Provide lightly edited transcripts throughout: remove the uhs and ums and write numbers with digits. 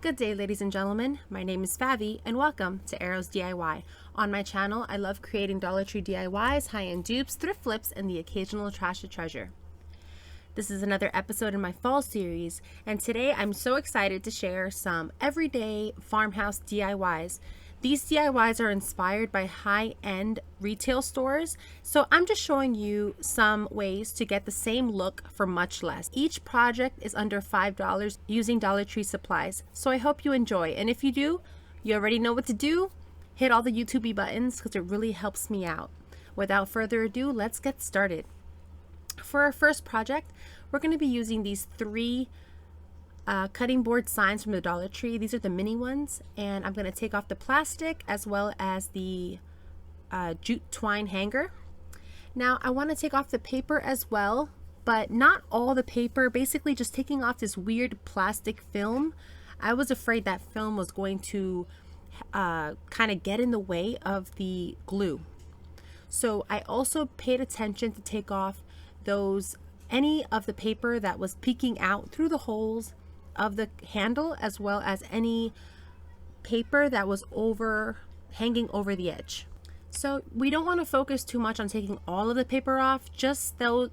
Good day, ladies and gentlemen. My name is Favi, and welcome to Arrows DIY. On my channel, I love creating Dollar Tree DIYs, high-end dupes, thrift flips, and the occasional trash to treasure. This is another episode in my fall series, and today I'm so excited to share some everyday farmhouse DIYs. These DIYs are inspired by high-end retail stores, so I'm just showing you some ways to get the same look for much less. Each project is under $5 using Dollar Tree supplies, so I hope you enjoy. And if you do, you already know what to do. Hit all the YouTube buttons because it really helps me out. Without further ado, let's get started. For our first project, we're going to be using these three cutting board signs from the Dollar Tree. These are the mini ones, and I'm going to take off the plastic as well as the jute twine hanger. Now I want to take off the paper as well, but not all the paper, basically just taking off this weird plastic film. I was afraid that film was going to kind of get in the way of the glue. So I also paid attention to take off any of the paper that was peeking out through the holes of the handle, as well as any paper that was hanging over the edge. So we don't want to focus too much on taking all of the paper off, just the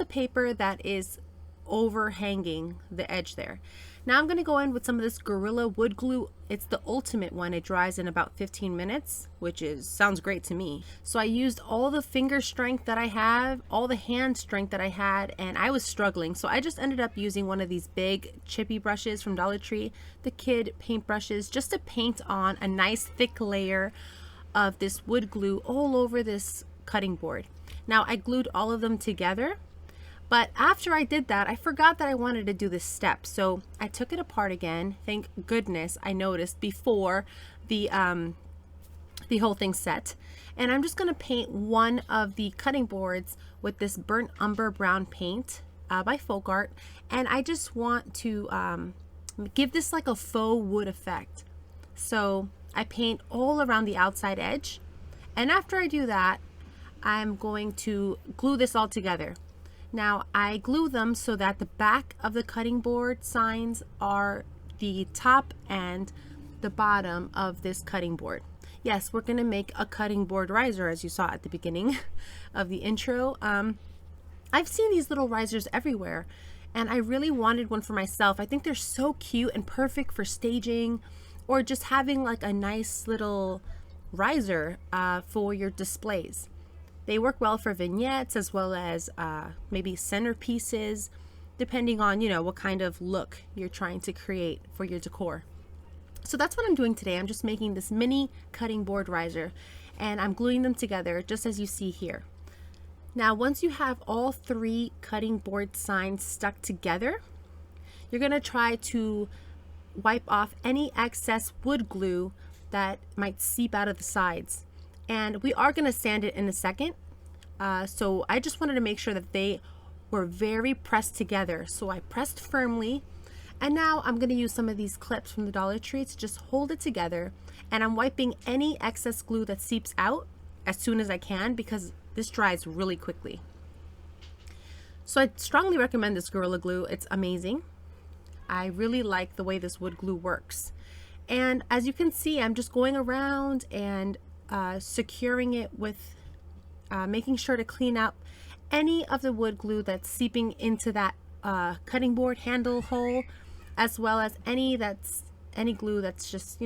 paper that is overhanging the edge there. Now I'm going to go in with some of this Gorilla wood glue. It's the ultimate one. It dries in about 15 minutes, which sounds great to me. So I used all the finger strength that I have, all the hand strength that I had, and I was struggling. So I just ended up using one of these big chippy brushes from Dollar Tree, the kid paint brushes, just to paint on a nice thick layer of this wood glue all over this cutting board. Now I glued all of them together. But after I did that, I forgot that I wanted to do this step. So I took it apart again. Thank goodness I noticed before the whole thing set. And I'm just going to paint one of the cutting boards with this burnt umber brown paint by Folk Art. And I just want to give this like a faux wood effect. So I paint all around the outside edge. And after I do that, I'm going to glue this all together. Now I glue them so that the back of the cutting board signs are the top and the bottom of this cutting board. Yes, we're going to make a cutting board riser, as you saw at the beginning of the intro. I've seen these little risers everywhere, and I really wanted one for myself. I think they're so cute and perfect for staging or just having like a nice little riser for your displays. They work well for vignettes as well as maybe centerpieces, depending on, what kind of look you're trying to create for your decor. So that's what I'm doing today. I'm just making this mini cutting board riser, and I'm gluing them together just as you see here. Now, once you have all three cutting board signs stuck together, you're going to try to wipe off any excess wood glue that might seep out of the sides. And we are going to sand it in a second. So I just wanted to make sure that they were very pressed together. So I pressed firmly. And now I'm going to use some of these clips from the Dollar Tree to just hold it together. And I'm wiping any excess glue that seeps out as soon as I can, because this dries really quickly. So I strongly recommend this Gorilla Glue. It's amazing. I really like the way this wood glue works. And as you can see, I'm just going around and securing it with making sure to clean up any of the wood glue that's seeping into that cutting board handle hole, as well as any glue that's just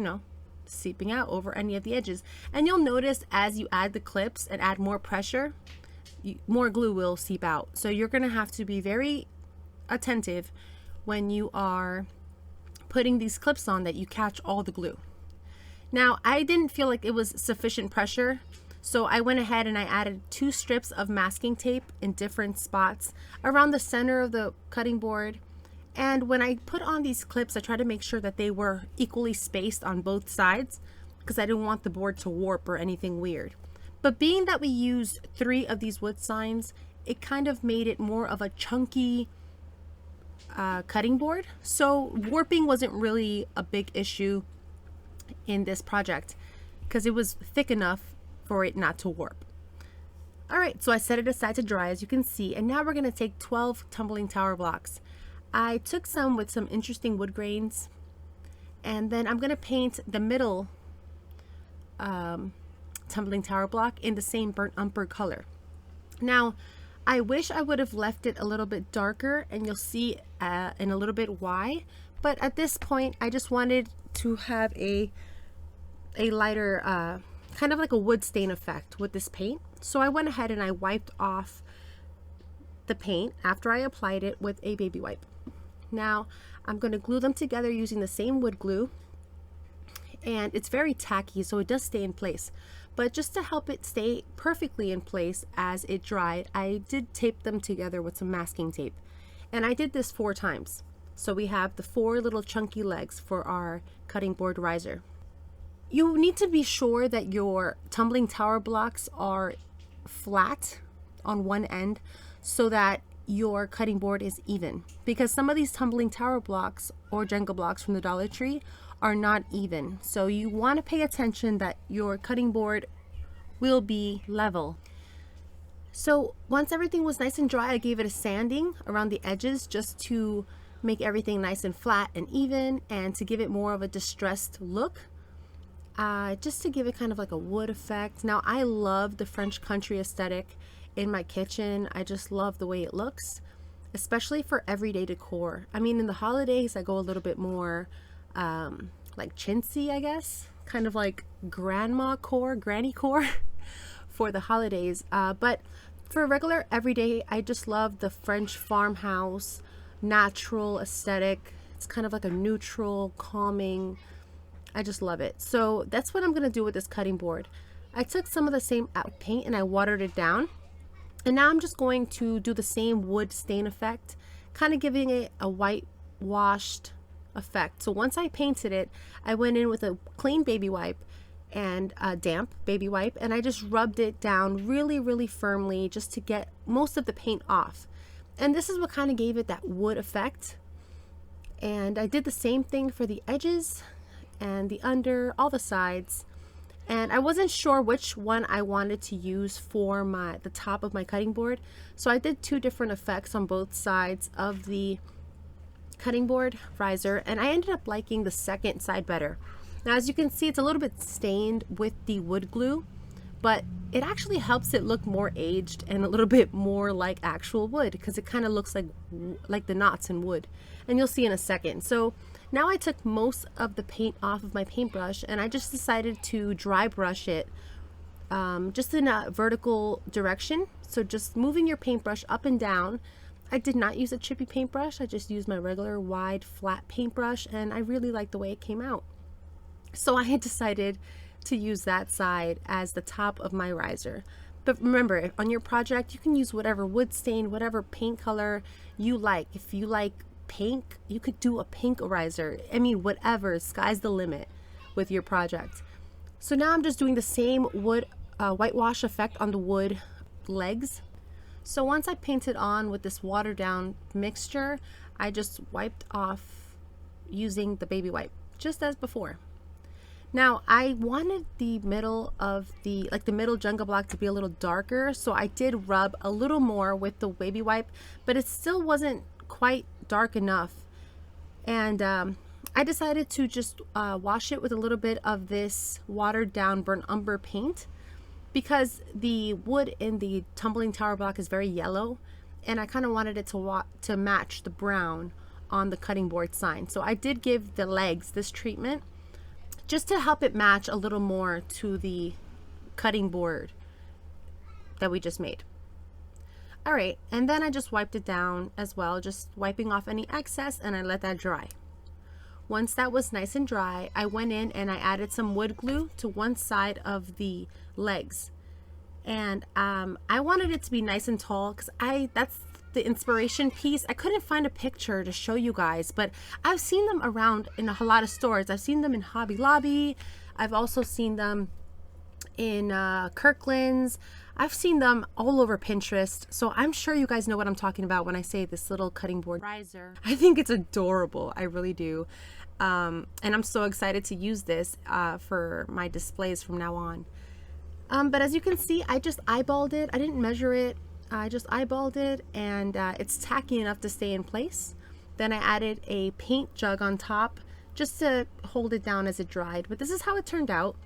seeping out over any of the edges. And you'll notice as you add the clips and add more pressure, more glue will seep out. So you're going to have to be very attentive when you are putting these clips on, that you catch all the glue. Now, I didn't feel like it was sufficient pressure, so I went ahead and I added 2 strips of masking tape in different spots around the center of the cutting board. And when I put on these clips, I tried to make sure that they were equally spaced on both sides, because I didn't want the board to warp or anything weird. But being that we used 3 of these wood signs, it kind of made it more of a chunky cutting board. So warping wasn't really a big issue in this project, because it was thick enough for it not to warp. Alright, so I set it aside to dry, as you can see, and now we're going to take 12 tumbling tower blocks. I took some with some interesting wood grains, And then I'm going to paint the middle tumbling tower block in the same burnt umber color. Now, I wish I would have left it a little bit darker, and you'll see in a little bit why. But at this point, I just wanted to have a lighter, kind of like a wood stain effect with this paint. So I went ahead and I wiped off the paint after I applied it with a baby wipe. Now, I'm going to glue them together using the same wood glue. And it's very tacky, so it does stay in place. But just to help it stay perfectly in place as it dried, I did tape them together with some masking tape. And I did this 4 times. So we have the 4 little chunky legs for our cutting board riser. You need to be sure that your tumbling tower blocks are flat on one end so that your cutting board is even. Because some of these tumbling tower blocks or Jenga blocks from the Dollar Tree are not even. So you want to pay attention that your cutting board will be level. So once everything was nice and dry, I gave it a sanding around the edges just to make everything nice and flat and even, and to give it more of a distressed look. Just to give it kind of like a wood effect. Now, I love the French country aesthetic in my kitchen. I just love the way it looks, especially for everyday decor. I mean, in the holidays, I go a little bit more like chintzy, I guess, kind of like granny core for the holidays. But for regular everyday, I just love the French farmhouse natural aesthetic. It's kind of like a neutral, calming. I just love it. So that's what I'm going to do with this cutting board. I took some of the same paint and I watered it down. And now I'm just going to do the same wood stain effect, kind of giving it a whitewashed effect. So once I painted it, I went in with a clean baby wipe and a damp baby wipe, and I just rubbed it down really, really firmly just to get most of the paint off. And this is what kind of gave it that wood effect. And I did the same thing for the edges and the under, all the sides. And I wasn't sure which one I wanted to use for the top of my cutting board. So I did 2 different effects on both sides of the cutting board riser, and I ended up liking the second side better. Now, as you can see, it's a little bit stained with the wood glue, but it actually helps it look more aged and a little bit more like actual wood, because it kind of looks like the knots in wood, and you'll see in a second. So now I took most of the paint off of my paintbrush, and I just decided to dry brush it just in a vertical direction. So just moving your paintbrush up and down. I did not use a chippy paintbrush. I just used my regular wide flat paintbrush, and I really liked the way it came out. So I had decided to use that side as the top of my riser. But remember, on your project, you can use whatever wood stain, whatever paint color you like. If you like pink, you could do a pink riser. I mean, whatever, sky's the limit with your project. So now I'm just doing the same wood whitewash effect on the wood legs. So once I painted on with this watered down mixture, I just wiped off using the baby wipe, just as before. Now, I wanted the middle of the middle Jenga block to be a little darker, so I did rub a little more with the baby wipe, but it still wasn't quite dark enough. And I decided to just wash it with a little bit of this watered down burnt umber paint, because the wood in the tumbling tower block is very yellow, and I kind of wanted it to match the brown on the cutting board sign. So I did give the legs this treatment just to help it match a little more to the cutting board that we just made. All right, and then I just wiped it down as well, just wiping off any excess, and I let that dry. Once that was nice and dry, I went in and I added some wood glue to one side of the legs. And I wanted it to be nice and tall, because that's the inspiration piece. I couldn't find a picture to show you guys, but I've seen them around in a lot of stores. I've seen them in Hobby Lobby. I've also seen them in Kirkland's. I've seen them all over Pinterest. So I'm sure you guys know what I'm talking about when I say this little cutting board riser. I think it's adorable. I really do. And I'm so excited to use this for my displays from now on. But as you can see, I just eyeballed it. I didn't measure it. I just eyeballed it, and it's tacky enough to stay in place. Then I added a paint jug on top just to hold it down as it dried. But this is how it turned out.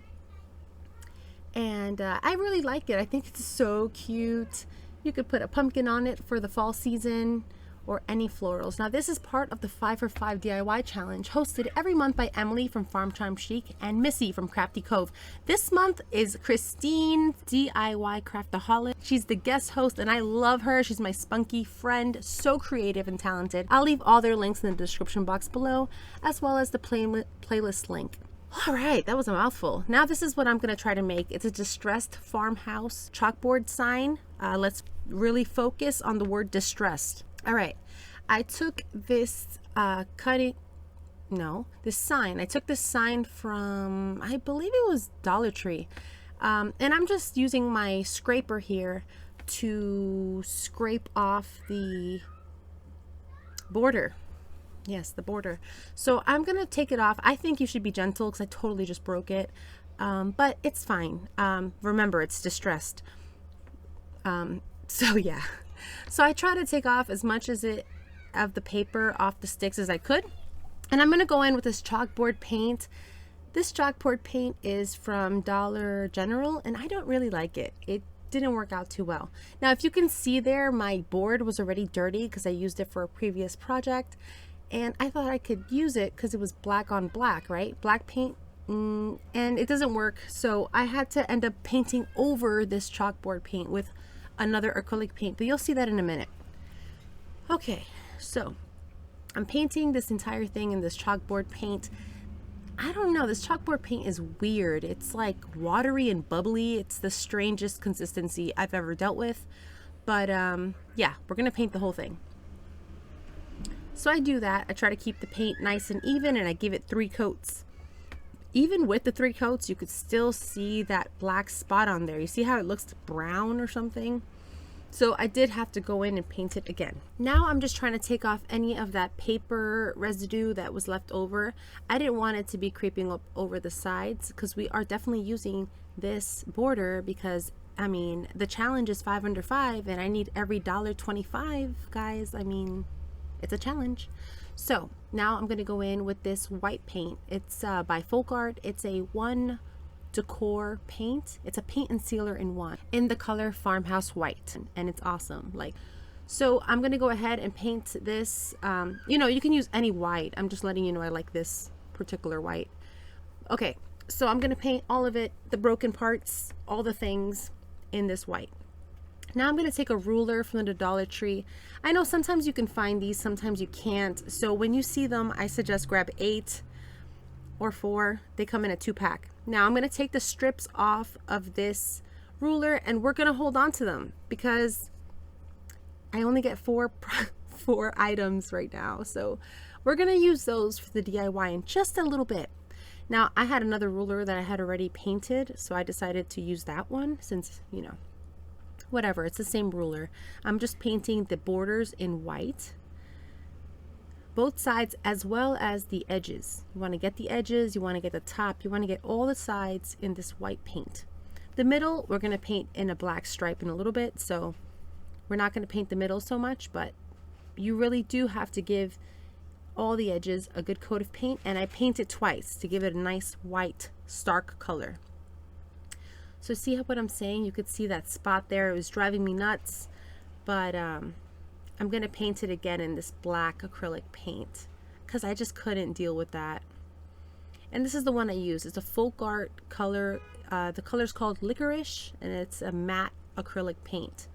And I really like it. I think it's so cute. You could put a pumpkin on it for the fall season, or any florals. Now this is part of the 5 for 5 DIY challenge hosted every month by Emily from Farm Charm Chic and Missy from Crafty Cove. This month is Christine DIY Craftaholic. She's the guest host and I love her. She's my spunky friend, so creative and talented. I'll leave all their links in the description box below, as well as the playlist link. All right, that was a mouthful. Now this is what I'm gonna try to make. It's a distressed farmhouse chalkboard sign. Let's really focus on the word distressed. All right, I took this this sign. I took this sign from, I believe it was Dollar Tree. And I'm just using my scraper here to scrape off the border. Yes, the border. So I'm going to take it off. I think you should be gentle because I totally just broke it. But it's fine. Remember, it's distressed. So yeah. So I try to take off as much of the paper off the sticks as I could. And I'm going to go in with this chalkboard paint. This chalkboard paint is from Dollar General and I don't really like it. It didn't work out too well. Now, if you can see there, my board was already dirty because I used it for a previous project. And I thought I could use it because it was black on black, right? Black paint. And it doesn't work. So I had to end up painting over this chalkboard paint with another acrylic paint, but you'll see that in a minute. Okay, so I'm painting this entire thing in this chalkboard paint. I don't know, this chalkboard paint is weird. It's like watery and bubbly. It's the strangest consistency I've ever dealt with. But yeah, we're gonna paint the whole thing. So I do that. I try to keep the paint nice and even, and I give it 3 coats. Even with the 3 coats, you could still see that black spot on there. You see how it looks brown or something? So I did have to go in and paint it again. Now I'm just trying to take off any of that paper residue that was left over. I didn't want it to be creeping up over the sides because we are definitely using this border because, I mean, the challenge is 5 under 5 and I need every $1.25, guys. I mean, it's a challenge. So now I'm going to go in with this white paint. It's by Folk Art. It's a one decor paint. It's a paint and sealer in one in the color Farmhouse White, and it's awesome. So I'm going to go ahead and paint this. You know, you can use any white. I'm just letting you know I like this particular white. Okay, so I'm going to paint all of it, the broken parts, all the things in this white. Now I'm going to take a ruler from the Dollar Tree. I know sometimes you can find these, sometimes you can't. So when you see them, I suggest grab 8 or 4. They come in a 2-pack. Now I'm going to take the strips off of this ruler and we're going to hold on to them because I only get 4 items right now. So we're going to use those for the DIY in just a little bit. Now I had another ruler that I had already painted, so I decided to use that one since, you know, whatever, it's the same ruler. I'm just painting the borders in white, both sides as well as the edges. You want to get the edges, you want to get the top, you want to get all the sides in this white paint. The middle we're going to paint in a black stripe in a little bit, so we're not going to paint the middle so much, but you really do have to give all the edges a good coat of paint, and I paint it twice to give it a nice white stark color. So see what I'm saying? You could see that spot there. It was driving me nuts, but I'm going to paint it again in this black acrylic paint because I just couldn't deal with that. And this is the one I use. It's a Folk Art color. The color's called Licorice, and it's a matte acrylic paint.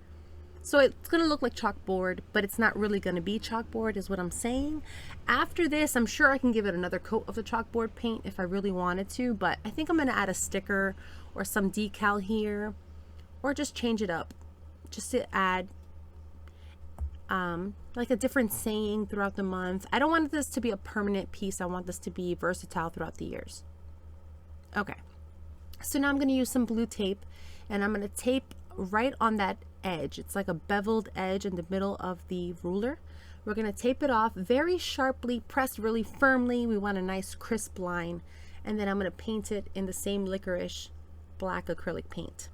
So it's going to look like chalkboard, but it's not really going to be chalkboard is what I'm saying. After this, I'm sure I can give it another coat of the chalkboard paint if I really wanted to, but I think I'm going to add a sticker or some decal here, or just change it up just to add like a different saying throughout the month. I don't want this to be a permanent piece. I want this to be versatile throughout the years. Okay, so now I'm going to use some blue tape, and I'm going to tape right on that edge. It's like a beveled edge in the middle of the ruler. We're going to tape it off very sharply, press really firmly. We want a nice crisp line, and then I'm going to paint it in the same licorice black acrylic paint.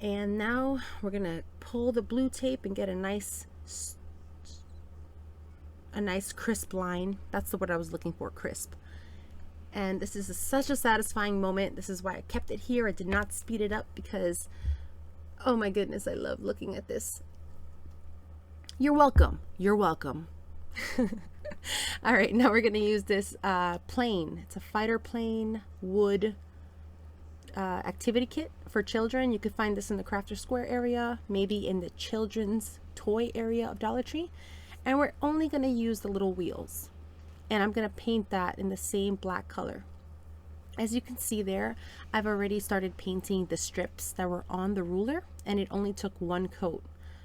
And now we're going to pull the blue tape and get a nice a nice crisp line. That's the word I was looking for, crisp. And this is such a satisfying moment. This is why I kept it here. I did not speed it up because, oh my goodness, I love looking at this. You're welcome. You're welcome. All right, now we're going to use this plane. It's a fighter plane wood activity kit for children. You could find this in the Crafter Square area, maybe in the children's toy area of Dollar Tree. And we're only going to use the little wheels. And I'm going to paint that in the same black color. As you can see there, I've already started painting the strips that were on the ruler, and it only took one coat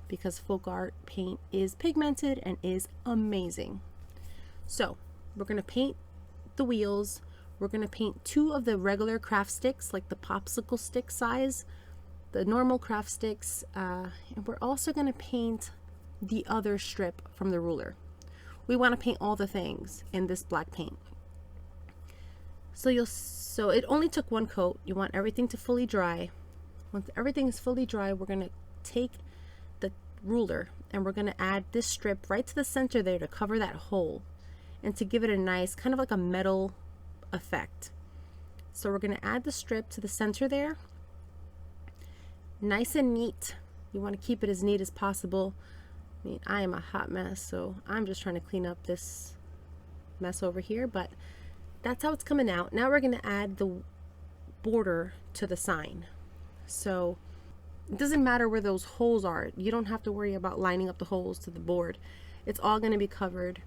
because folk art paint is pigmented and is amazing. So we're going to paint the wheels. We're going to paint 2 of the regular craft sticks, like the popsicle stick size, the normal craft sticks, and we're also going to paint the other strip from the ruler. We want to paint all the things in this black paint. So it only took one coat. You want everything to fully dry. Once everything is fully dry, we're going to take the ruler and we're going to add this strip right to the center there to cover that hole and to give it a nice kind of like a metal effect. So we're going to add the strip to the center there. Nice and neat. You want to keep it as neat as possible. I mean, I am a hot mess, so I'm just trying to clean up this mess over here, but that's how it's coming out. Now we're going to add the border to the sign. So it doesn't matter where those holes are. You don't have to worry about lining up the holes to the board. It's all going to be covered.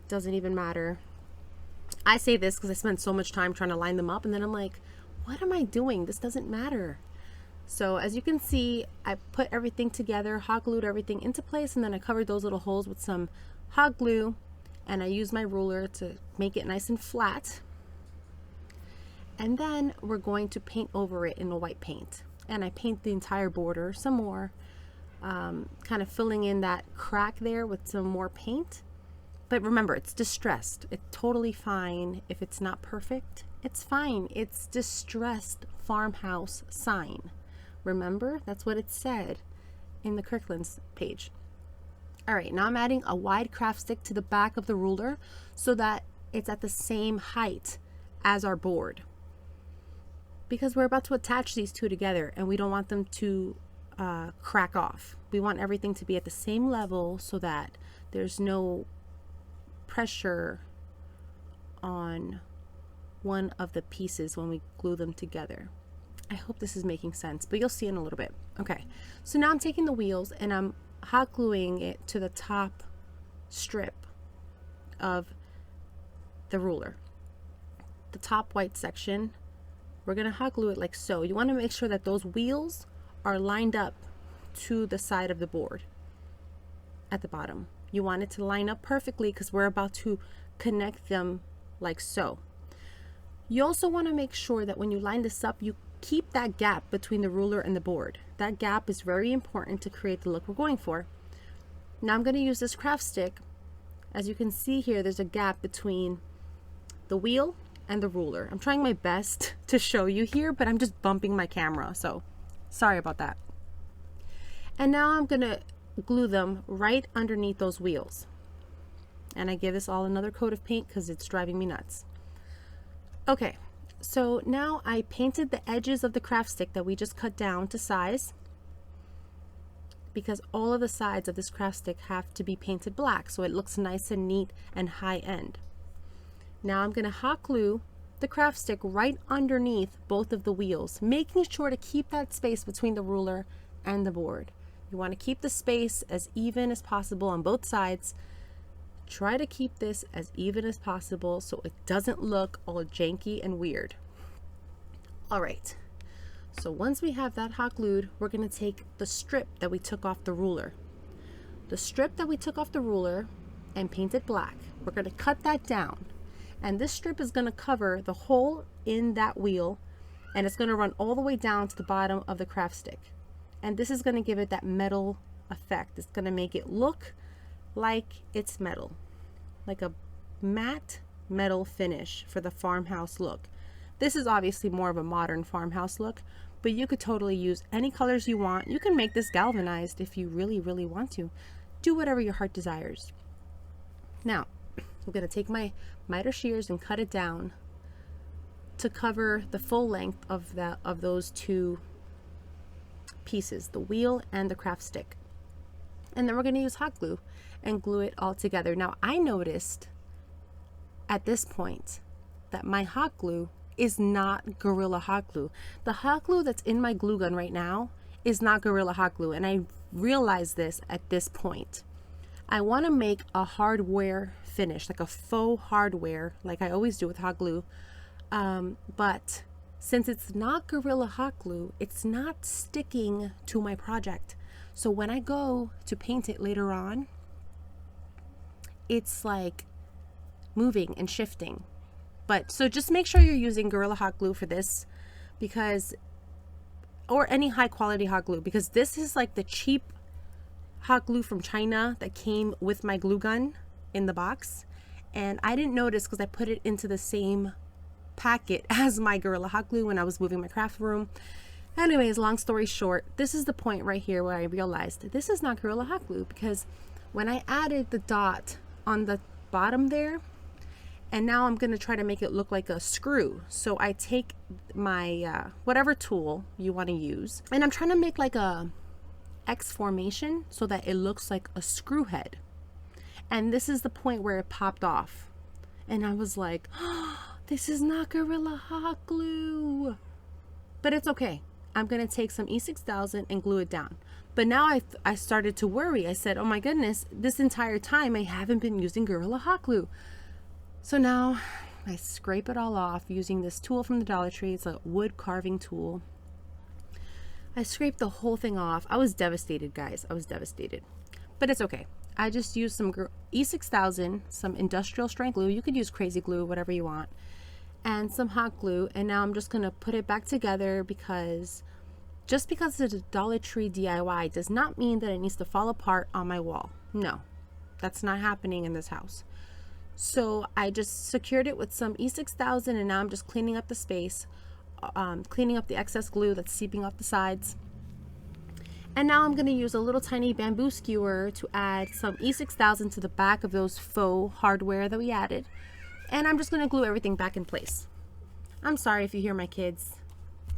Doesn't even matter. I say this because I spent so much time trying to line them up, and then I'm like, what am I doing? This doesn't matter. So as you can see, I put everything together, hot glued everything into place, and then I covered those little holes with some hot glue, and I used my ruler to make it nice and flat. And then we're going to paint over it in a white paint. And I paint the entire border some more, kind of filling in that crack there with some more paint. But remember, it's distressed. It's totally fine if it's not perfect. It's fine. It's distressed farmhouse sign. Remember, that's what it said in the Kirkland's page. All right, now I'm adding a wide craft stick to the back of the ruler so that it's at the same height as our board. Because we're about to attach these 2 together and we don't want them to crack off. We want everything to be at the same level so that there's no pressure on one of the pieces when we glue them together. I hope this is making sense, but you'll see in a little bit. Okay, so now I'm taking the wheels and I'm hot gluing it to the top strip of the ruler. The top white section, we're going to hot glue it like so. You want to make sure that those wheels are lined up to the side of the board at the bottom. You want it to line up perfectly because we're about to connect them like so. You also want to make sure that when you line this up, you keep that gap between the ruler and the board. That gap is very important to create the look we're going for. Now I'm going to use this craft stick. As you can see here, there's a gap between the wheel and the ruler. I'm trying my best to show you here, but I'm just bumping my camera, so sorry about that. And now I'm going to glue them right underneath those wheels. And I give this all another coat of paint because it's driving me nuts. Okay. So now I painted the edges of the craft stick that we just cut down to size because all of the sides of this craft stick have to be painted black so it looks nice and neat and high end. Now I'm going to hot glue the craft stick right underneath both of the wheels, making sure to keep that space between the ruler and the board. You want to keep the space as even as possible on both sides. Try to keep this as even as possible so it doesn't look all janky and weird. All right, so once we have that hot glued, we're going to take the strip that we took off the ruler. The strip that we took off the ruler and painted black, we're going to cut that down. And this strip is going to cover the hole in that wheel, and it's going to run all the way down to the bottom of the craft stick. And this is going to give it that metal effect. It's going to make it look like it's metal, like a matte metal finish for the farmhouse look. This is obviously more of a modern farmhouse look, but you could totally use any colors you want. You can make this galvanized if you really, really want to. Do whatever your heart desires. Now, I'm going to take my miter shears and cut it down to cover the full length of those two pieces, the wheel and the craft stick. And then we're going to use hot glue and glue it all together. Now, I noticed at this point that my hot glue is not Gorilla Hot Glue. The hot glue that's in my glue gun right now is not Gorilla Hot Glue, and I realized this at this point. I want to make a hardware finish, like a faux hardware, like I always do with hot glue. But since it's not Gorilla Hot Glue, it's not sticking to my project. So when I go to paint it later on, it's like moving and shifting. But so just make sure you're using Gorilla Hot Glue for this, because, or any high quality hot glue, because this is like the cheap hot glue from China that came with my glue gun in the box. And I didn't notice because I put it into the same packet as my Gorilla Hot Glue when I was moving my craft room. Anyways, long story short, this is the point right here where I realized this is not Gorilla Hot Glue, because when I added the dot on the bottom there, and now I'm going to try to make it look like a screw. So I take my whatever tool you want to use, and I'm trying to make like a X formation so that it looks like a screw head. And this is the point where it popped off. And I was like, oh, this is not Gorilla Hot Glue. But it's okay. I'm going to take some E6000 and glue it down. But now I started to worry. I said, oh my goodness, this entire time I haven't been using Gorilla Hot Glue. So now I scrape it all off using this tool from the Dollar Tree. It's a wood carving tool. I scraped the whole thing off. I was devastated, guys. I was devastated. But it's okay. I just used some E6000, some industrial strength glue. You could use crazy glue, whatever you want. And some hot glue. And now I'm just going to put it back together, because just because it's a Dollar Tree DIY does not mean that it needs to fall apart on my wall. No, that's not happening in this house. So I just secured it with some E6000, and now I'm just cleaning up the space, cleaning up the excess glue that's seeping off the sides. And now I'm going to use a little tiny bamboo skewer to add some E6000 to the back of those faux hardware that we added. And I'm just going to glue everything back in place. I'm sorry if you hear my kids.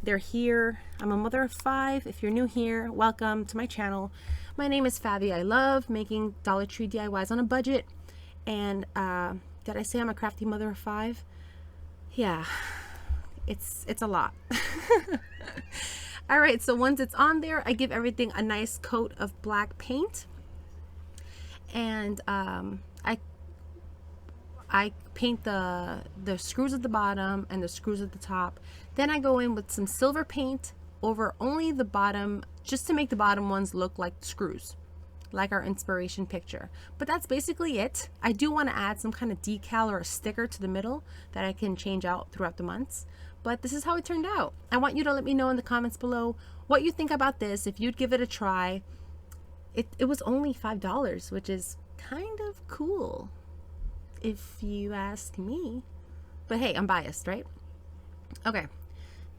They're here. I'm a mother of 5. If you're new here, welcome to my channel. My name is Fabi. I love making Dollar Tree DIYs on a budget. And did I say I'm a crafty mother of 5? Yeah, it's a lot. All right, so once it's on there, I give everything a nice coat of black paint, and I paint the screws at the bottom and the screws at the top. Then I go in with some silver paint over only the bottom, just to make the bottom ones look like screws, like our inspiration picture. But that's basically it. I do want to add some kind of decal or a sticker to the middle that I can change out throughout the months. But this is how it turned out. I want you to let me know in the comments below what you think about this, if you'd give it a try. It was only $5, which is kind of cool, if you ask me. But hey, I'm biased, right? Okay,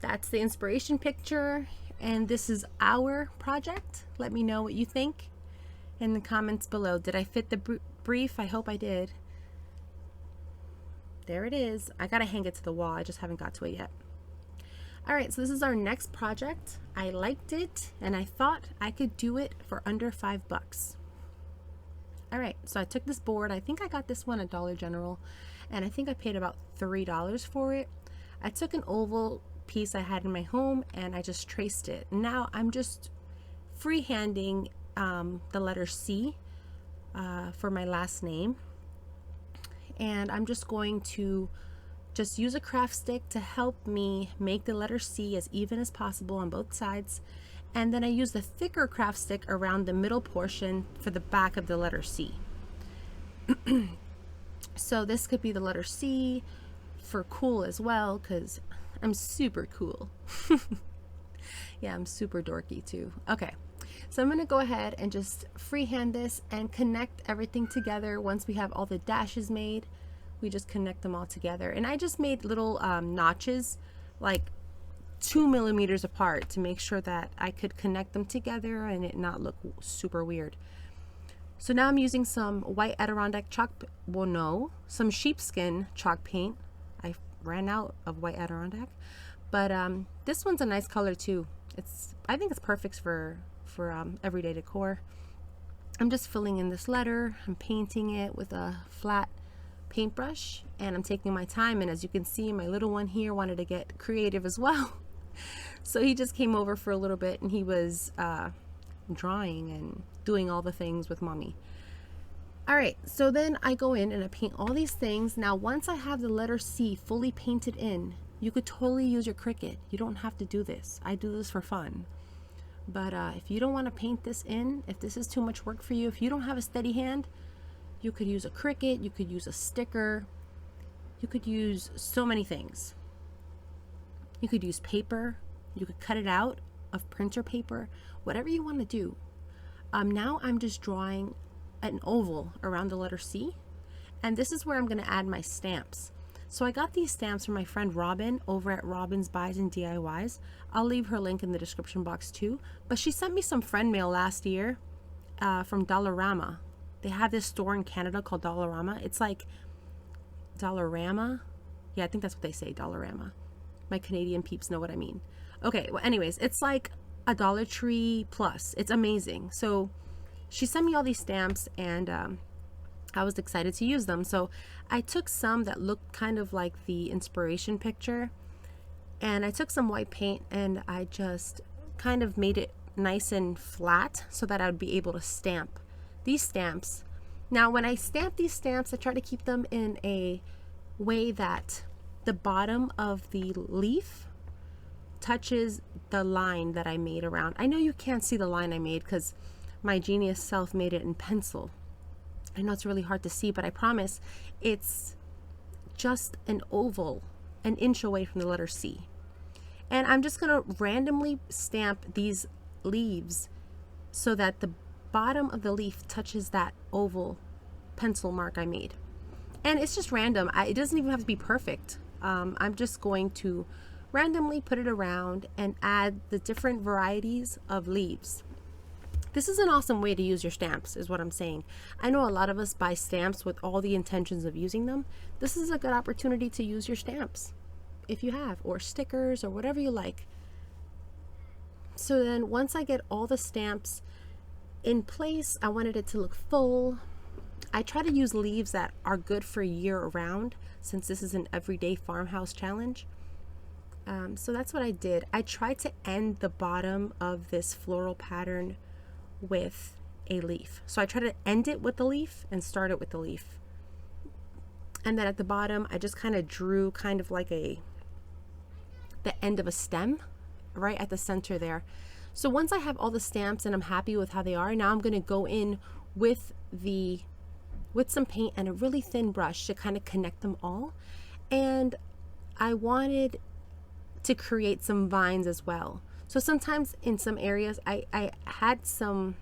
that's the inspiration picture, and this is our project. Let me know what you think in the comments below. Did I fit the brief? I hope I did. There it is. I gotta hang it to the wall. I just haven't got to it yet. All right, so this is our next project. I liked it, and I thought I could do it for under $5. All right, so I took this board. I think I got this one at Dollar General, and I think I paid about $3 for it. I took an oval piece I had in my home, and I just traced it. Now I'm just freehanding the letter C for my last name. And I'm just going to just use a craft stick to help me make the letter C as even as possible on both sides. And then I use the thicker craft stick around the middle portion for the back of the letter C. So this could be the letter C for cool as well, because I'm super cool. Yeah, I'm super dorky too. Okay, so I'm going to go ahead and just freehand this and connect everything together. Once we have all the dashes made, we just connect them all together. And I just made little notches, like 2 millimeters apart, to make sure that I could connect them together and it not look super weird. So now I'm using some white Adirondack chalk, well no, some sheepskin chalk paint. I ran out of white Adirondack, but this one's a nice color too. I think it's perfect for everyday decor. I'm just filling in this letter. I'm painting it with a flat paintbrush, and I'm taking my time. And as you can see, my little one here wanted to get creative as well. So he just came over for a little bit, and he was drawing and doing all the things with mommy. All right, so then I go in and I paint all these things. Now, once I have the letter C fully painted in, you could totally use your Cricut. You don't have to do this. I do this for fun. But if you don't want to paint this in, if this is too much work for you, if you don't have a steady hand, you could use a Cricut, you could use a sticker, you could use so many things. You could use paper, you could cut it out of printer paper, whatever you want to do. Now I'm just drawing an oval around the letter C, and this is where I'm going to add my stamps. So I got these stamps from my friend Robin over at Robin's Buys and DIYs. I'll leave her link in the description box too. But she sent me some friend mail last year from Dollarama. They have this store in Canada called Dollarama. It's like Dollarama. Yeah, I think that's what they say, Dollarama. My Canadian peeps know what I mean. Okay, well anyways, it's like a Dollar Tree plus. It's amazing. So she sent me all these stamps, and I was excited to use them. So I took some that looked kind of like the inspiration picture, and I took some white paint and I just kind of made it nice and flat so that I would be able to stamp these stamps. Now when I stamp these stamps, I try to keep them in a way that the bottom of the leaf touches the line that I made around. I know you can't see the line I made because my genius self made it in pencil. I know it's really hard to see, but I promise it's just an oval, an inch away from the letter C. And I'm just gonna randomly stamp these leaves so that the bottom of the leaf touches that oval pencil mark I made. And it's just random. It doesn't even have to be perfect. I'm just going to randomly put it around and add the different varieties of leaves. This is an awesome way to use your stamps, is what I'm saying. I know a lot of us buy stamps with all the intentions of using them. This is a good opportunity to use your stamps, if you have, or stickers, or whatever you like. So then once I get all the stamps in place, I wanted it to look full. I try to use leaves that are good for year round, since this is an everyday farmhouse challenge. So that's what I did. I tried to end the bottom of this floral pattern with a leaf. So I try to end it with the leaf and start it with the leaf. And then at the bottom, I just kind of drew kind of like the end of a stem right at the center there. So once I have all the stamps and I'm happy with how they are, now I'm going to go in with some paint and a really thin brush to kind of connect them all. And I wanted to create some vines as well. So sometimes in some areas I had some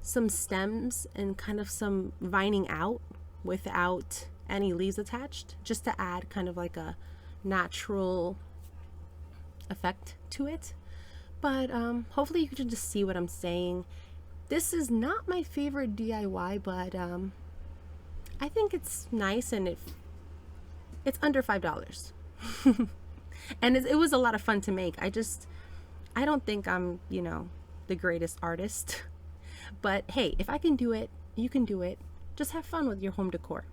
stems and kind of some vining out without any leaves attached, just to add kind of like a natural effect to it. But hopefully you can just see what I'm saying. This is not my favorite DIY, but I think it's nice, and it's under $5. And it was a lot of fun to make. I don't think I'm, the greatest artist. But hey, if I can do it, you can do it. Just have fun with your home decor.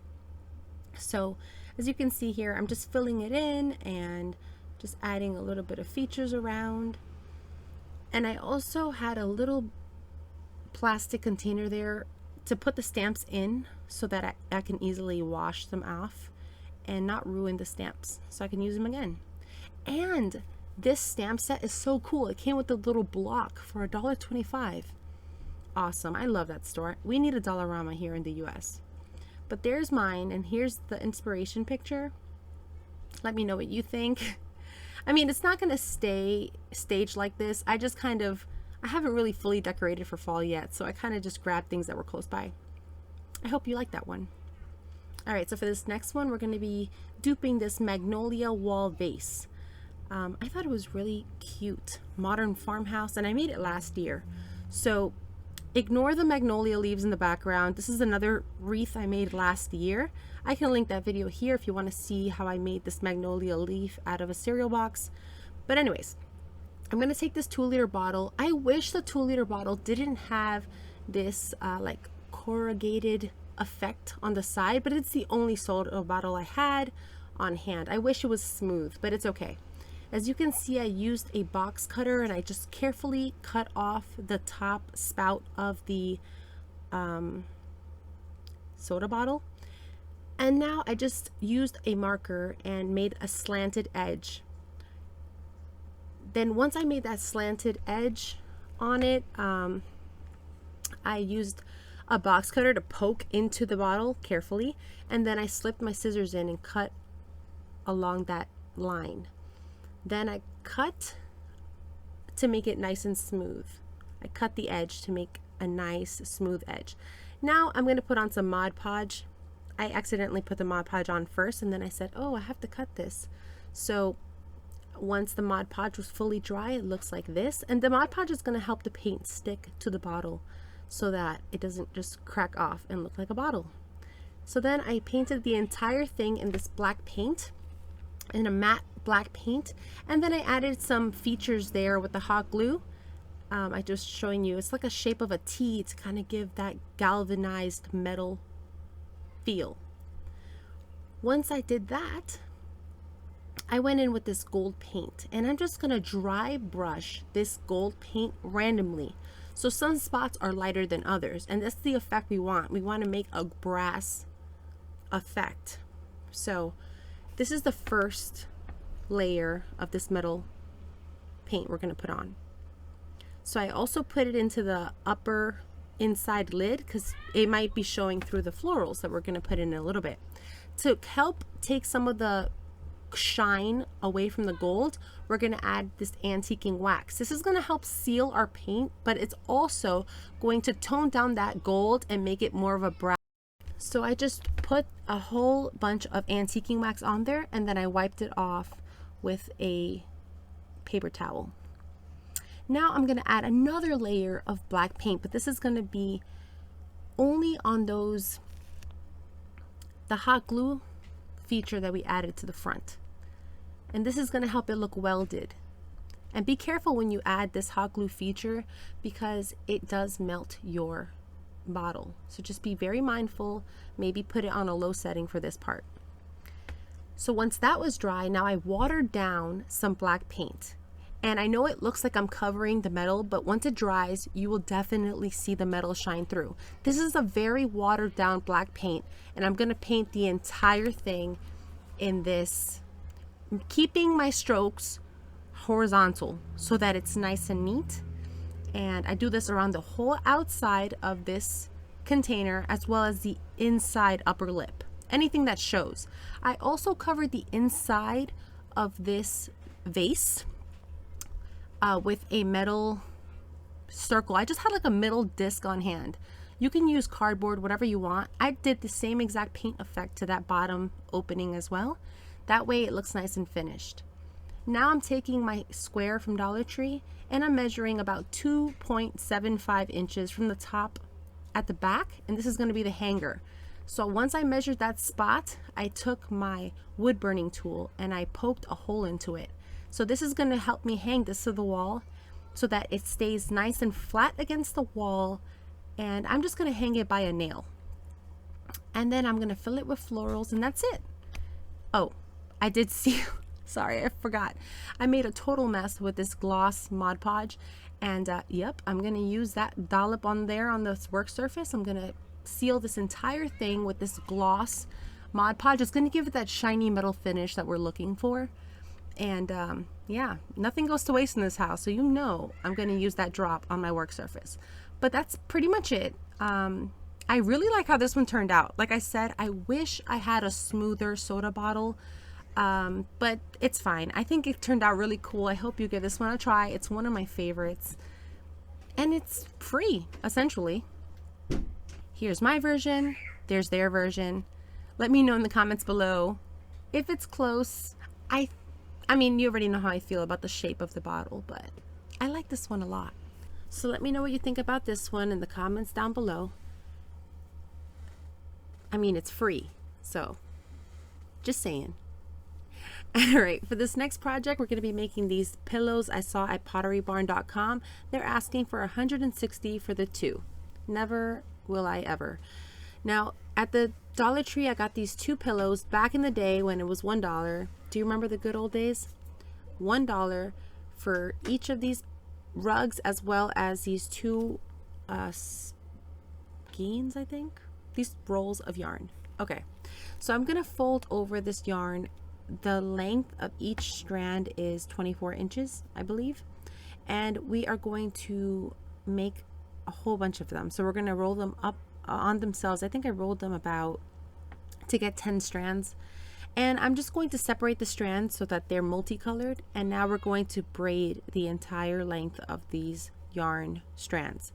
So as you can see here, I'm just filling it in and just adding a little bit of features around. And I also had a little plastic container there to put the stamps in so that I can easily wash them off and not ruin the stamps, so I can use them again. And this stamp set is so cool. It came with a little block for $1.25. Awesome. I love that store. We need a Dollarama here in the US. But there's mine, and here's the inspiration picture. Let me know what you think. I mean, it's not going to stay staged like this. I haven't really fully decorated for fall yet, so I kind of just grabbed things that were close by. I hope you like that one. All right, so for this next one, we're going to be duping this Magnolia wall vase. I thought it was really cute, modern farmhouse, and I made it last year. So Ignore the magnolia leaves in the background. This is another wreath I made last year. I can link that video here if you want to see how I made this magnolia leaf out of a cereal box. But anyways, I'm going to take this 2-liter bottle. I wish the 2-liter bottle didn't have this like corrugated effect on the side, but it's the only soda bottle I had on hand. I wish it was smooth, but it's okay. As you can see, I used a box cutter and I just carefully cut off the top spout of the soda bottle. And now I just used a marker and made a slanted edge. Then once I made that slanted edge on it, I used a box cutter to poke into the bottle carefully, and then I slipped my scissors in and cut along that line. Then I cut to make it nice and smooth. I cut the edge to make a nice smooth edge. Now I'm going to put on some Mod Podge. I accidentally put the Mod Podge on first, and then I said, oh, I have to cut this. So once the Mod Podge was fully dry, it looks like this. And the Mod Podge is going to help the paint stick to the bottle so that it doesn't just crack off and look like a bottle. So then I painted the entire thing in this black paint, in a matte black paint, and then I added some features there with the hot glue. I just showing you, it's like a shape of a T to kind of give that galvanized metal feel. Once I did that, I went in with this gold paint, and I'm just gonna dry brush this gold paint randomly. So some spots are lighter than others, and that's the effect we want. We want to make a brass effect. So this is the first layer of this metal paint we're going to put on. So I also put it into the upper inside lid because it might be showing through the florals that we're going to put in a little bit. To help take some of the shine away from the gold, we're going to add this antiquing wax. This is going to help seal our paint, but it's also going to tone down that gold and make it more of a brass. So I just put a whole bunch of antiquing wax on there, and then I wiped it off with a paper towel. Now I'm going to add another layer of black paint, but this is going to be only on the hot glue feature that we added to the front. And this is going to help it look welded. And be careful when you add this hot glue feature because it does melt your bottle. So just be very mindful, maybe put it on a low setting for this part. So once that was dry, now I watered down some black paint. And I know it looks like I'm covering the metal, but once it dries, you will definitely see the metal shine through. This is a very watered down black paint, and I'm going to paint the entire thing in this, keeping my strokes horizontal so that it's nice and neat. And I do this around the whole outside of this container as well as the inside upper lip, anything that shows. I also covered the inside of this vase with a metal circle. I just had like a metal disc on hand. You can use cardboard, whatever you want. I did the same exact paint effect to that bottom opening as well. That way it looks nice and finished. Now I'm taking my square from Dollar Tree and I'm measuring about 2.75 inches from the top at the back, and this is going to be the hanger. So once I measured that spot, I took my wood burning tool and I poked a hole into it. So this is going to help me hang this to the wall so that it stays nice and flat against the wall, and I'm just going to hang it by a nail. And then I'm going to fill it with florals, and that's it. Oh, I did see, sorry, I forgot. I made a total mess with this gloss Mod Podge, and yep, I'm going to use that dollop on there on this work surface. I'm going to seal this entire thing with this gloss Mod Podge. It's going to give it that shiny metal finish that we're looking for. And yeah, nothing goes to waste in this house, so you know I'm going to use that drop on my work surface. But that's pretty much it. I really like how this one turned out. Like I said, I wish I had a smoother soda bottle, but it's fine. I think it turned out really cool. I hope you give this one a try. It's one of my favorites, and it's free essentially. Here's my version, there's their version. Let me know in the comments below if it's close. I mean, you already know how I feel about the shape of the bottle, but I like this one a lot. So let me know what you think about this one in the comments down below. I mean, it's free, so just saying. All right, for this next project, we're going to be making these pillows I saw at potterybarn.com. They're asking for $160 for the two. Never will I ever. Now, at the Dollar Tree, I got these two pillows back in the day when it was $1. Do you remember the good old days? $1 for each of these rugs, as well as these two skeins, I think. These rolls of yarn. Okay, so I'm going to fold over this yarn. The length of each strand is 24 inches, I believe. And we are going to make a whole bunch of them. So we're going to roll them up on themselves. I think I rolled them about to get 10 strands. And I'm just going to separate the strands so that they're multicolored. And now we're going to braid the entire length of these yarn strands.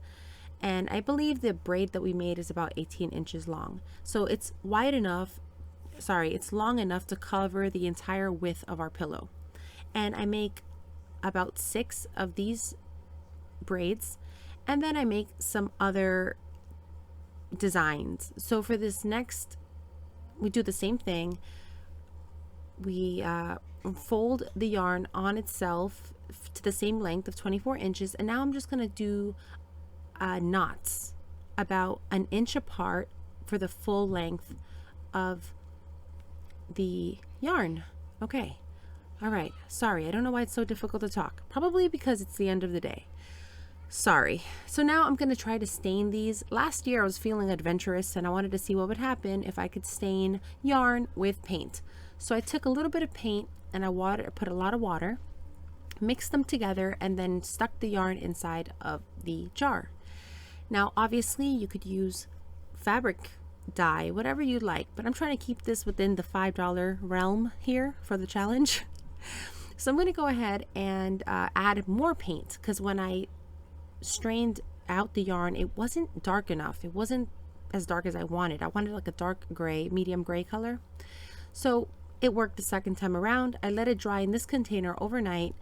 And I believe the braid that we made is about 18 inches long. So it's wide enough. Sorry, it's long enough to cover the entire width of our pillow. And I make about 6 of these braids, and then I make some other designs. So for this next, we do the same thing. We fold the yarn on itself to the same length of 24 inches, and now I'm just going to do knots about an inch apart for the full length of the yarn. Okay, all right, sorry, I don't know why it's so difficult to talk. Probably because it's the end of the day. Sorry. So now I'm going to try to stain these. Last year I was feeling adventurous and I wanted to see what would happen if I could stain yarn with paint. So I took a little bit of paint and I put a lot of water, mixed them together, and then stuck the yarn inside of the jar. Now obviously you could use fabric dye, whatever you like, but I'm trying to keep this within the $5 realm here for the challenge. So I'm going to go ahead and add more paint, because when I strained out the yarn, it wasn't dark enough. It wasn't as dark as I wanted. I wanted like a dark gray, medium gray color. So it worked the second time around. I let it dry in this container overnight,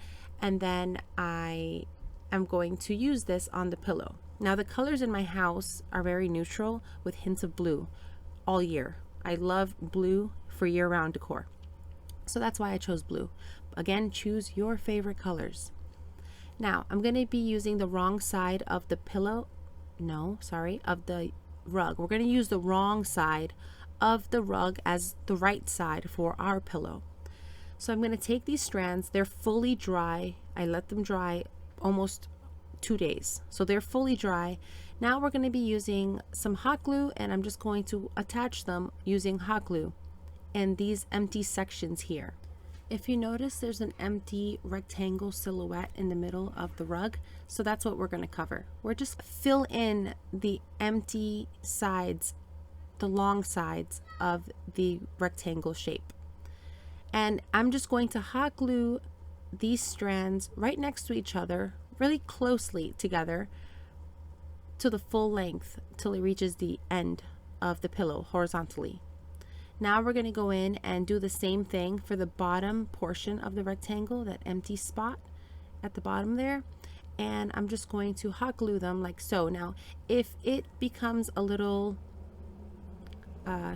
and then I am going to use this on the pillow. Now the colors in my house are very neutral with hints of blue all year. I love blue for year-round decor. So that's why I chose blue. Again, choose your favorite colors. Now I'm going to be using the wrong side of the pillow. No, sorry, of the rug. We're going to use the wrong side of the rug as the right side for our pillow. So I'm going to take these strands. They're fully dry. I let them dry almost 2 days, so they're fully dry. Now we're going to be using some hot glue, and I'm just going to attach them using hot glue in these empty sections here. If you notice, there's an empty rectangle silhouette in the middle of the rug, so that's what we're going to cover. We're just fill in the empty sides, the long sides of the rectangle shape. And I'm just going to hot glue these strands right next to each other, really closely together, to the full length till it reaches the end of the pillow horizontally. Now we're going to go in and do the same thing for the bottom portion of the rectangle, that empty spot at the bottom there, and I'm just going to hot glue them like so. Now if it becomes a little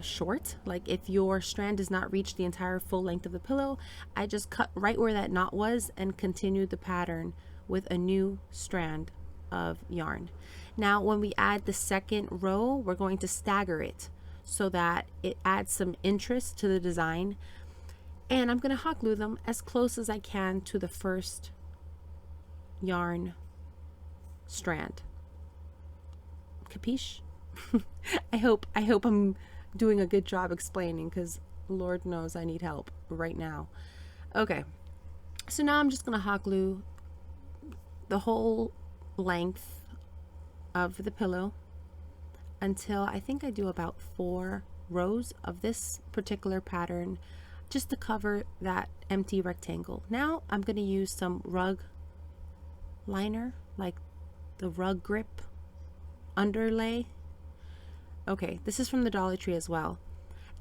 short, like if your strand does not reach the entire full length of the pillow, I just cut right where that knot was and continued the pattern with a new strand of yarn. Now when we add the second row, we're going to stagger it so that it adds some interest to the design, and I'm going to hot glue them as close as I can to the first yarn strand. Capiche? I hope I'm doing a good job explaining, because Lord knows I need help right now. Okay, so now I'm just going to hot glue the whole length of the pillow until I think I do about 4 rows of this particular pattern, just to cover that empty rectangle. Now I'm going to use some rug liner, like the rug grip underlay. Okay, this is from the Dollar Tree as well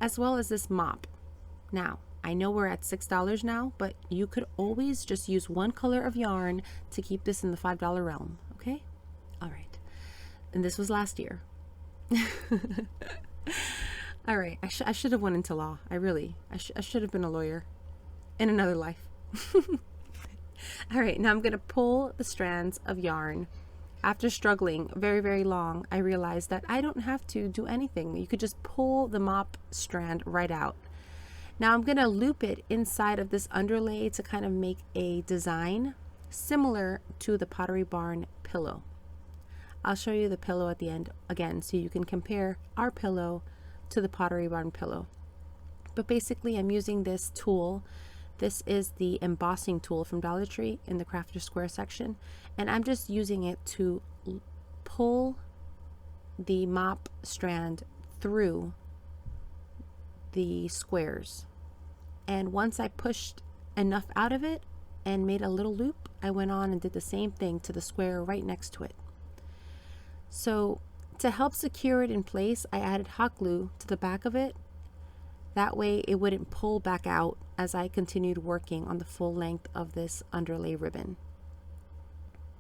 as this mop. Now I know we're at $6 now, but you could always just use one color of yarn to keep this in the $5 realm. Okay, And this was last year. All right, I should have went into law. I should have been a lawyer in another life. All right, now I'm going to pull the strands of yarn. After struggling very, very long, I realized that I don't have to do anything. You could just pull the mop strand right out. Now I'm going to loop it inside of this underlay to kind of make a design similar to the Pottery Barn pillow. I'll show you the pillow at the end again so you can compare our pillow to the Pottery Barn pillow. But basically I'm using this tool. This is the embossing tool from Dollar Tree in the Crafter Square section, and I'm just using it to pull the mop strand through the squares. And once I pushed enough out of it and made a little loop, I went on and did the same thing to the square right next to it. So to help secure it in place, I added hot glue to the back of it. That way it wouldn't pull back out as I continued working on the full length of this underlay ribbon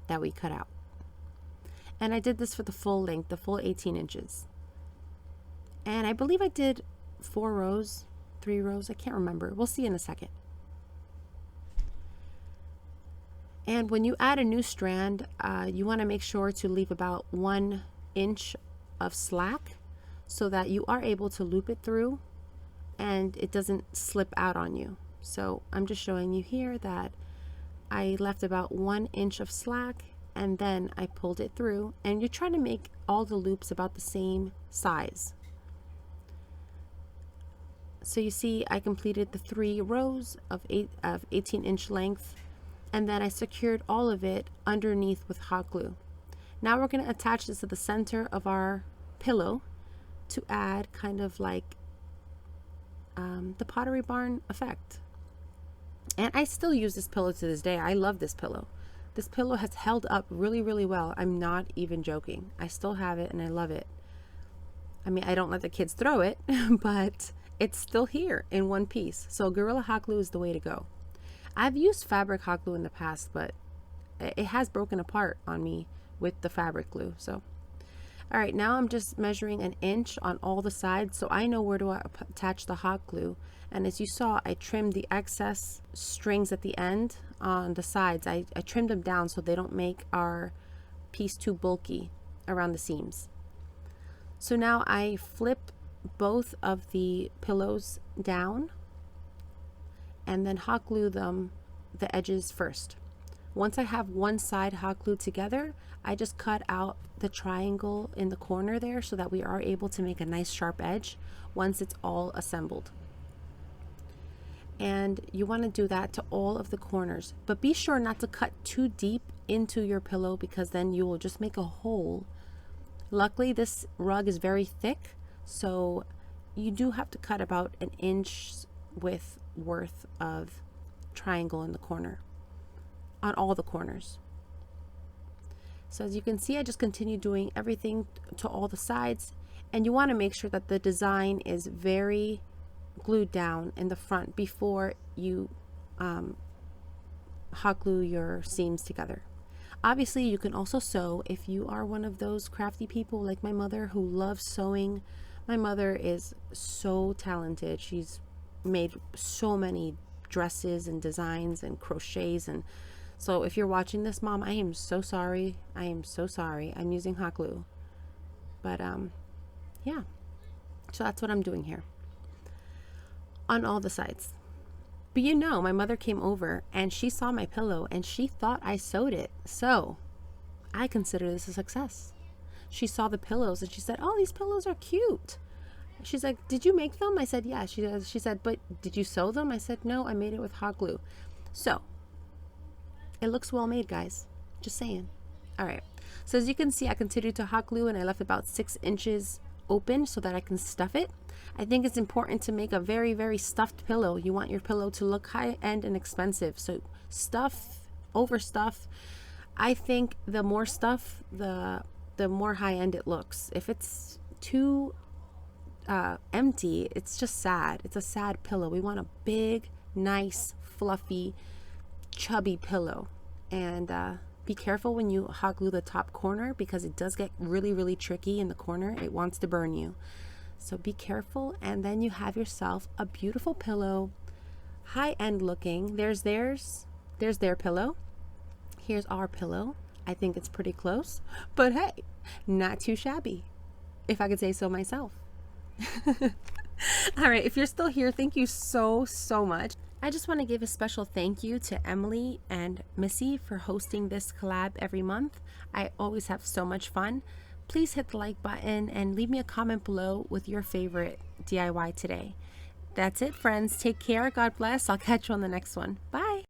that we cut out. And I did this for the full length, the full 18 inches. And I believe I did 4 rows, 3 rows, I can't remember. We'll see in a second. And when you add a new strand, you want to make sure to leave about 1 inch of slack so that you are able to loop it through and it doesn't slip out on you. So I'm just showing you here that I left about 1 inch of slack and then I pulled it through, and you're trying to make all the loops about the same size. So you see I completed the 3 rows of 18-inch length, and then I secured all of it underneath with hot glue. Now we're going to attach this to the center of our pillow to add kind of like the Pottery Barn effect. And I still use this pillow to this day. I love this pillow. This pillow has held up really, really well. I'm not even joking. I still have it and I love it. I mean, I don't let the kids throw it, but it's still here in one piece. So Gorilla Hot Glue is the way to go. I've used fabric hot glue in the past, but it has broken apart on me with the fabric glue. So all right, now I'm just measuring 1 inch on all the sides so I know where to attach the hot glue. And as you saw, I trimmed the excess strings at the end on the sides. I trimmed them down so they don't make our piece too bulky around the seams. So now I flip both of the pillows down and then hot glue them, the edges first. Once I have one side hot glued together, I just cut out the triangle in the corner there so that we are able to make a nice sharp edge once it's all assembled. And you want to do that to all of the corners, but be sure not to cut too deep into your pillow because then you will just make a hole. Luckily this rug is very thick, so you do have to cut about 1 inch worth of triangle in the corner on all the corners. So as you can see, I just continue doing everything to all the sides, and you want to make sure that the design is very glued down in the front before you hot glue your seams together. Obviously you can also sew if you are one of those crafty people like my mother who loves sewing. My mother is so talented. She's made so many dresses and designs and crochets, and so if you're watching this, Mom, I am so sorry. I am so sorry. I'm using hot glue. But yeah. So that's what I'm doing here on all the sides. But you know, my mother came over and she saw my pillow and she thought I sewed it. So I consider this a success. She saw the pillows and she said, "Oh, these pillows are cute." She's like, "Did you make them?" I said, "Yeah." She said, "But did you sew them?" I said, "No, I made it with hot glue." So it looks well made, guys. Just saying. All right. So as you can see, I continued to hot glue and I left about 6 inches open so that I can stuff it. I think it's important to make a very, very stuffed pillow. You want your pillow to look high-end and expensive. So stuff, overstuff. I think the more stuff, the more high-end it looks. If it's too empty, it's just sad. It's a sad pillow. We want a big, nice, fluffy, chubby pillow. And Be careful when you hot glue the top corner because it does get really, really tricky in the corner. It wants to burn you. So be careful, and then you have yourself a beautiful pillow, high-end looking. There's their pillow. Here's our pillow. I think it's pretty close, but hey, not too shabby, if I could say so myself. All right, if you're still here, thank you so much. I just want to give a special thank you to Emily and Missy for hosting this collab every month. I always have so much fun. Please hit the like button and leave me a comment below with your favorite DIY today. That's it, friends. Take care. God bless. I'll catch you on the next one. Bye.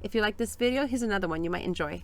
If you like this video, here's another one you might enjoy.